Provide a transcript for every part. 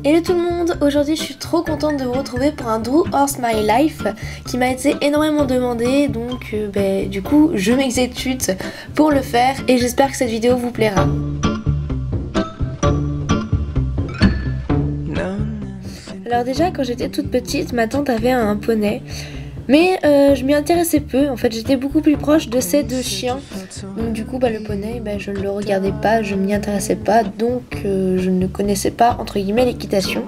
Hello tout le monde, aujourd'hui je suis trop contente de vous retrouver pour un Draw Horse My Life qui m'a été énormément demandé, donc du coup je m'exécute pour le faire et j'espère que cette vidéo vous plaira. Alors déjà quand j'étais toute petite, ma tante avait un poney. Mais je m'y intéressais peu, en fait j'étais beaucoup plus proche de ces deux chiens. Donc du coup le poney, je ne le regardais pas, je m'y intéressais pas, donc je ne connaissais pas entre guillemets l'équitation.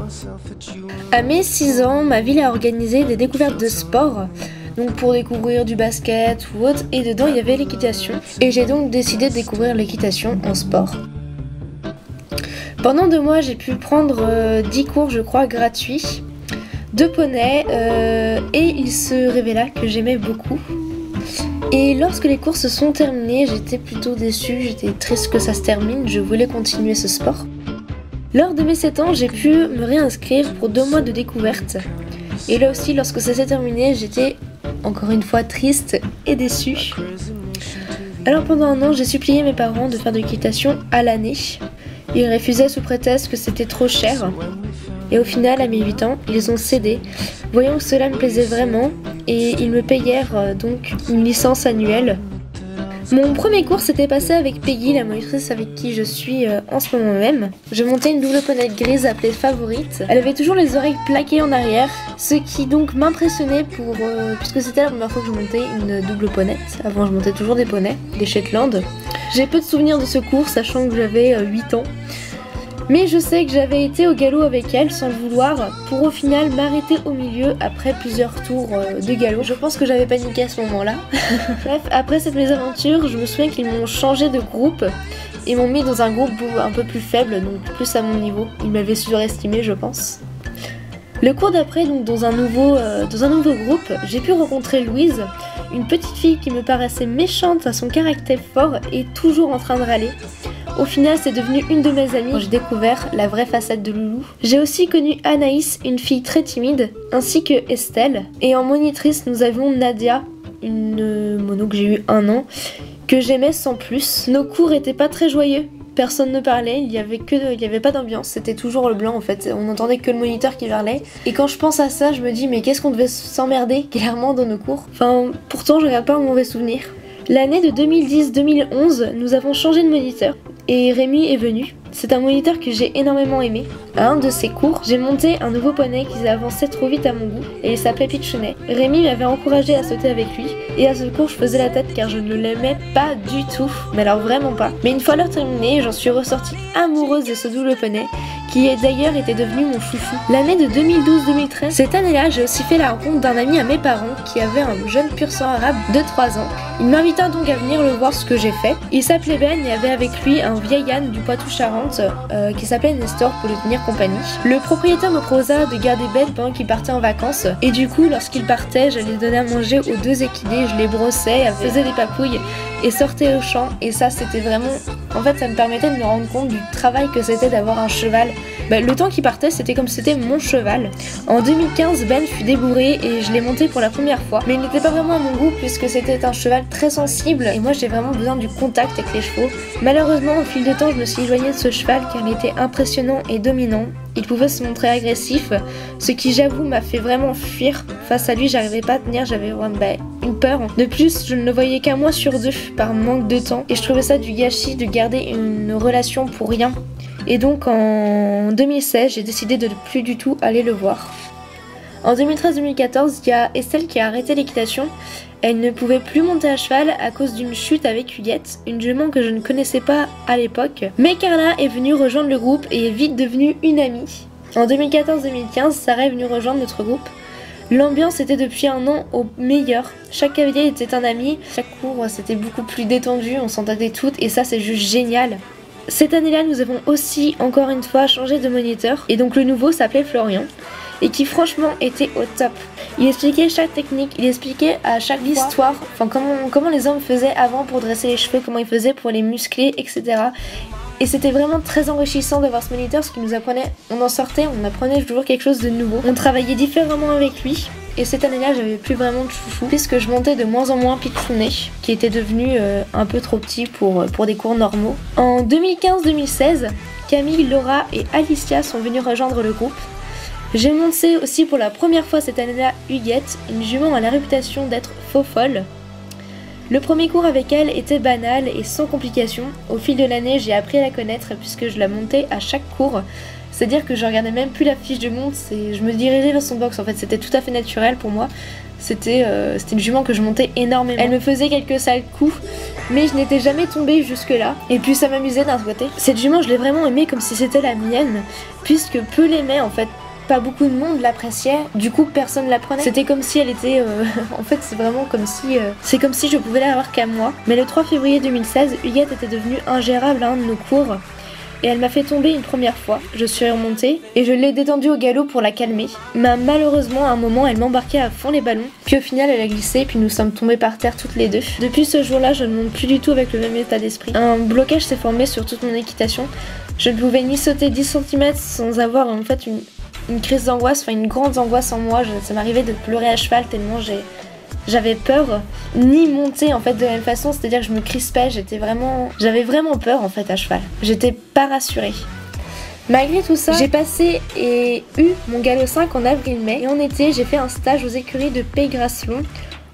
À mes 6 ans, ma ville a organisé des découvertes de sport, donc pour découvrir du basket ou autre, et dedans il y avait l'équitation. Et j'ai donc décidé de découvrir l'équitation en sport. Pendant 2 mois j'ai pu prendre 10 cours je crois gratuits de poney et il se révéla que j'aimais beaucoup. Et lorsque les cours se sont terminés, j'étais plutôt déçue, j'étais triste que ça se termine, je voulais continuer ce sport. Lors de mes 7 ans, j'ai pu me réinscrire pour 2 mois de découverte. Et là aussi, lorsque ça s'est terminé, j'étais encore une fois triste et déçue. Alors pendant 1 an, j'ai supplié mes parents de faire de l'équitation à l'année. Ils refusaient sous prétexte que c'était trop cher. Et au final, à mes 8 ans, ils ont cédé, voyant que cela me plaisait vraiment, et ils me payèrent donc une licence annuelle. Mon premier cours s'était passé avec Peggy, la monitrice avec qui je suis en ce moment même. Je montais une double ponette grise appelée Favorite. Elle avait toujours les oreilles plaquées en arrière, ce qui donc m'impressionnait puisque c'était la première fois que je montais une double ponette. Avant, je montais toujours des poneys, des Shetland. J'ai peu de souvenirs de ce cours, sachant que j'avais 8 ans. Mais je sais que j'avais été au galop avec elle sans le vouloir pour au final m'arrêter au milieu après plusieurs tours de galop. Je pense que j'avais paniqué à ce moment-là. Bref, après cette mésaventure, je me souviens qu'ils m'ont changé de groupe et m'ont mis dans un groupe un peu plus faible, donc plus à mon niveau. Ils m'avaient surestimé, je pense. Le cours d'après, donc dans un nouveau groupe, j'ai pu rencontrer Louise, une petite fille qui me paraissait méchante à son caractère fort et toujours en train de râler. Au final, c'est devenu une de mes amies quand j'ai découvert la vraie façade de Loulou. J'ai aussi connu Anaïs, une fille très timide, ainsi que Estelle. Et en monitrice, nous avions Nadia, une mono que j'ai eu 1 an, que j'aimais sans plus. Nos cours étaient pas très joyeux. Personne ne parlait, il y avait pas d'ambiance, c'était toujours le blanc en fait, on n'entendait que le moniteur qui parlait. Et quand je pense à ça, je me dis mais qu'est-ce qu'on devait s'emmerder clairement dans nos cours. Enfin, pourtant je garde pas un mauvais souvenir. L'année de 2010-2011, nous avons changé de moniteur et Rémi est venu. C'est un moniteur que j'ai énormément aimé. À un de ses cours, j'ai monté un nouveau poney qui avançait trop vite à mon goût et il s'appelait Pitchounet. Rémi m'avait encouragé à sauter avec lui et à ce cours je faisais la tête car je ne l'aimais pas du tout, mais alors vraiment pas. Mais une fois l'heure terminée, j'en suis ressortie amoureuse de ce double poney qui d'ailleurs était devenu mon chouchou. L'année de 2012-2013, cette année-là, j'ai aussi fait la rencontre d'un ami à mes parents qui avait un jeune pur sang arabe de 3 ans. Il m'invita donc à venir le voir ce que j'ai fait. Il s'appelait Ben et avait avec lui un vieil âne du Poitou-Charentes qui s'appelait Nestor pour lui tenir compagnie. Le propriétaire me proposa de garder Ben pendant qu'il partait en vacances et du coup lorsqu'il partait, j'allais donner à manger aux 2 équidés, je les brossais, elles faisaient des papouilles et sortaient au champ et ça c'était vraiment... En fait ça me permettait de me rendre compte du travail que c'était d'avoir un cheval. Le temps qu'il partait c'était comme si c'était mon cheval. En 2015 Ben fut débourré et je l'ai monté pour la première fois, mais il n'était pas vraiment à mon goût puisque c'était un cheval très sensible et moi j'ai vraiment besoin du contact avec les chevaux. Malheureusement au fil du temps je me suis éloignée de ce cheval car il était impressionnant et dominant. Il pouvait se montrer agressif, ce qui j'avoue m'a fait vraiment fuir. Face à lui j'arrivais pas à tenir, j'avais une peur. De plus je ne le voyais qu'un mois sur 2 par manque de temps et je trouvais ça du gâchis de garder une relation pour rien. Et donc en 2016 j'ai décidé de ne plus du tout aller le voir. En 2013-2014 il y a Estelle qui a arrêté l'équitation. Elle ne pouvait plus monter à cheval à cause d'une chute avec Huguette, une jument que je ne connaissais pas à l'époque. Mais Carla est venue rejoindre le groupe et est vite devenue une amie. En 2014-2015, Sarah est venue rejoindre notre groupe. L'ambiance était depuis 1 an au meilleur. Chaque cavalier était un ami, chaque cours c'était beaucoup plus détendu, on s'entendait toutes et ça c'est juste génial. Cette année-là, nous avons aussi encore une fois changé de moniteur et donc le nouveau s'appelait Florian et qui franchement était au top. Il expliquait chaque technique, il expliquait à chaque histoire, enfin comment les hommes faisaient avant pour dresser les cheveux, comment ils faisaient pour les muscler, etc. Et c'était vraiment très enrichissant d'avoir ce moniteur parce qu'il nous apprenait, on en sortait, on apprenait toujours quelque chose de nouveau. On travaillait différemment avec lui et cette année-là j'avais plus vraiment de chouchou puisque je montais de moins en moins Pitchounet qui était devenu un peu trop petit pour des cours normaux. En 2015-2016, Camille, Laura et Alicia sont venues rejoindre le groupe. J'ai monté aussi pour la première fois cette année-là Huguette, une jument à la réputation d'être faux folle. Le premier cours avec elle était banal et sans complications. Au fil de l'année, j'ai appris à la connaître puisque je la montais à chaque cours. C'est-à-dire que je regardais même plus la fiche de monte et je me dirigeais vers son box. En fait, c'était tout à fait naturel pour moi. C'était une jument que je montais énormément. Elle me faisait quelques sales coups, mais je n'étais jamais tombée jusque-là. Et puis ça m'amusait d'un côté. Cette jument, je l'ai vraiment aimée comme si c'était la mienne, puisque peu l'aimaient en fait. Pas beaucoup de monde l'appréciait, du coup personne la prenait. C'était comme si elle était... en fait c'est vraiment comme si... c'est comme si je pouvais l'avoir qu'à moi. Mais le 3 février 2016, Huguette était devenue ingérable à un de nos cours. Et elle m'a fait tomber une première fois. Je suis remontée et je l'ai détendue au galop pour la calmer. Mais malheureusement à un moment elle m'embarquait à fond les ballons. Puis au final elle a glissé puis nous sommes tombés par terre toutes les deux. Depuis ce jour-là je ne monte plus du tout avec le même état d'esprit. Un blocage s'est formé sur toute mon équitation. Je ne pouvais ni sauter 10 cm sans avoir en fait une crise d'angoisse, enfin une grande angoisse en moi. Ça m'arrivait de pleurer à cheval tellement j'avais peur, ni monter en fait de la même façon, c'est-à-dire que je me crispais, j'avais vraiment peur en fait à cheval. J'étais pas rassurée. Malgré tout ça, j'ai passé et eu mon galop 5 en avril-mai et en été j'ai fait un stage aux écuries de Pays-Grasselon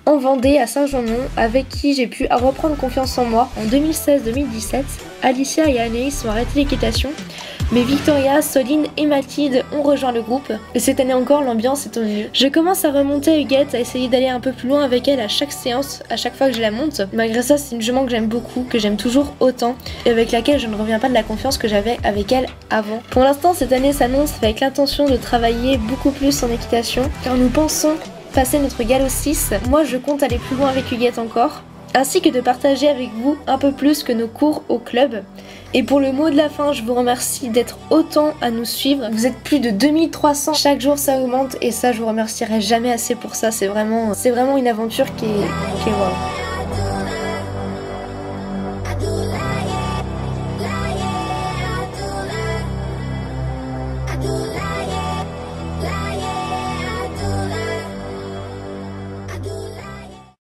en Vendée à Saint-Jean-Mont avec qui j'ai pu reprendre confiance en moi. En 2016-2017, Alicia et Anaïs ont arrêté l'équitation. Mais Victoria, Soline et Mathilde ont rejoint le groupe et cette année encore l'ambiance est au mieux. Je commence à remonter à Huguette, à essayer d'aller un peu plus loin avec elle à chaque séance, à chaque fois que je la monte. Malgré ça c'est une jument que j'aime beaucoup, que j'aime toujours autant et avec laquelle je ne reviens pas de la confiance que j'avais avec elle avant. Pour l'instant cette année s'annonce avec l'intention de travailler beaucoup plus en équitation car nous pensons passer notre galop 6. Moi je compte aller plus loin avec Huguette encore, ainsi que de partager avec vous un peu plus que nos cours au club. Et pour le mot de la fin, je vous remercie d'être autant à nous suivre. Vous êtes plus de 2300, chaque jour ça augmente et ça je vous remercierai jamais assez pour ça. C'est vraiment une aventure qui est wow.